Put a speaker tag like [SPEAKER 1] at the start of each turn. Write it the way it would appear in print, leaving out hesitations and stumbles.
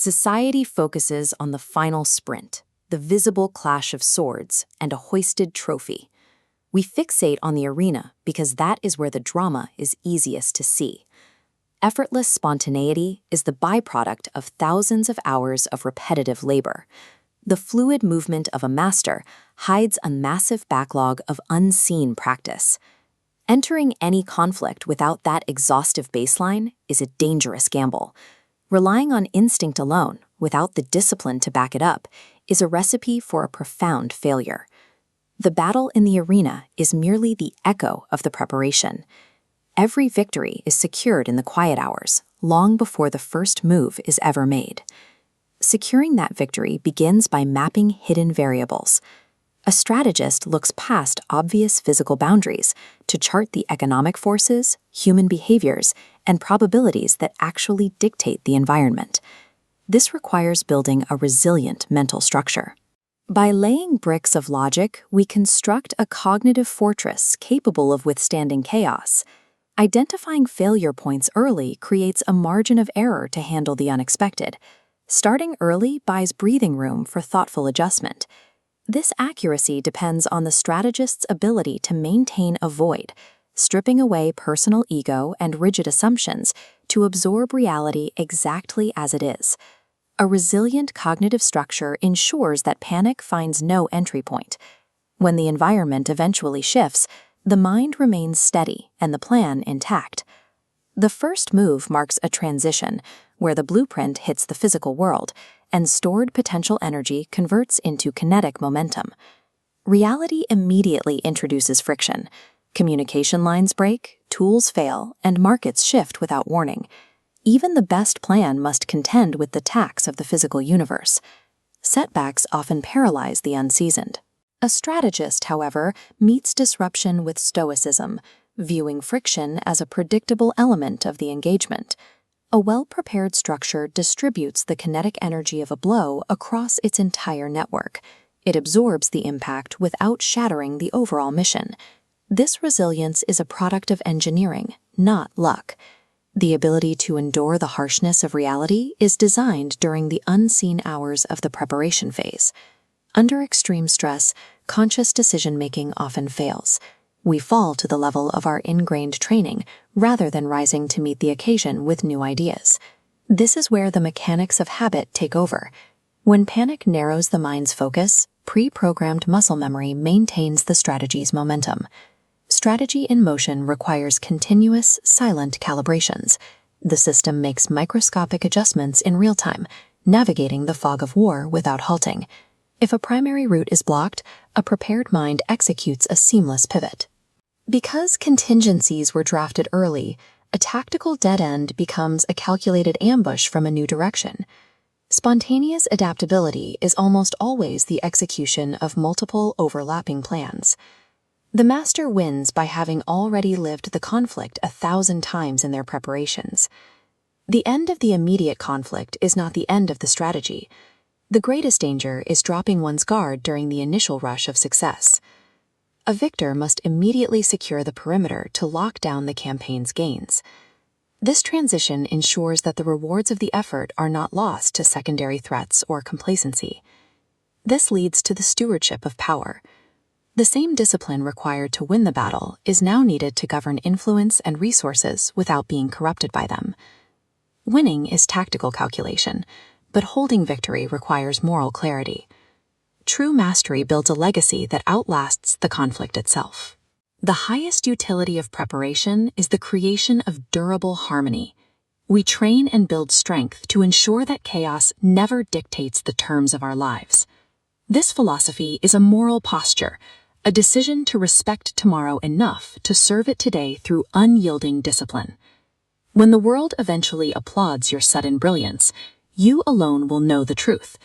[SPEAKER 1] Society focuses on the final sprint, the visible clash of swords, and a hoisted trophy. We fixate on the arena because that is where the drama is easiest to see. Effortless spontaneity is the byproduct of thousands of hours of repetitive labor. The fluid movement of a master hides a massive backlog of unseen practice. Entering any conflict without that exhaustive baseline is a dangerous gamble. Relying on instinct alone, without the discipline to back it up, is a recipe for a profound failure. The battle in the arena is merely the echo of the preparation. Every victory is secured in the quiet hours, long before the first move is ever made. Securing that victory begins by mapping hidden variables. A strategist looks past obvious physical boundaries to chart the economic forces, human behaviors, and probabilities that actually dictate the environment. This requires building a resilient mental structure. By laying bricks of logic, we construct a cognitive fortress capable of withstanding chaos. Identifying failure points early creates a margin of error to handle the unexpected. Starting early buys breathing room for thoughtful adjustment. This accuracy depends on the strategist's ability to maintain a void, stripping away personal ego and rigid assumptions to absorb reality exactly as it is. A resilient cognitive structure ensures that panic finds no entry point. When the environment eventually shifts, the mind remains steady and the plan intact. The first move marks a transition where the blueprint hits the physical world and stored potential energy converts into kinetic momentum. Reality immediately introduces friction. Communication lines break, tools fail, and markets shift without warning. Even the best plan must contend with the tax of the physical universe. Setbacks often paralyze the unseasoned. A strategist, however, meets disruption with stoicism, viewing friction as a predictable element of the engagement. A well-prepared structure distributes the kinetic energy of a blow across its entire network. It absorbs the impact without shattering the overall mission. This resilience is a product of engineering, not luck. The ability to endure the harshness of reality is designed during the unseen hours of the preparation phase. Under extreme stress, conscious decision-making often fails. We fall to the level of our ingrained training rather than rising to meet the occasion with new ideas. This is where the mechanics of habit take over. When panic narrows the mind's focus, pre-programmed muscle memory maintains the strategy's momentum. Strategy in motion requires continuous, silent calibrations. The system makes microscopic adjustments in real time, navigating the fog of war without halting. If a primary route is blocked, a prepared mind executes a seamless pivot. Because contingencies were drafted early, a tactical dead end becomes a calculated ambush from a new direction. Spontaneous adaptability is almost always the execution of multiple overlapping plans. The master wins by having already lived the conflict 1,000 times in their preparations. The end of the immediate conflict is not the end of the strategy. The greatest danger is dropping one's guard during the initial rush of success. A victor must immediately secure the perimeter to lock down the campaign's gains. This transition ensures that the rewards of the effort are not lost to secondary threats or complacency. This leads to the stewardship of power. The same discipline required to win the battle is now needed to govern influence and resources without being corrupted by them. Winning is tactical calculation, but holding victory requires moral clarity. True mastery builds a legacy that outlasts the conflict itself. The highest utility of preparation is the creation of durable harmony. We train and build strength to ensure that chaos never dictates the terms of our lives. This philosophy is a moral posture, a decision to respect tomorrow enough to serve it today through unyielding discipline. When the world eventually applauds your sudden brilliance, you alone will know the truth.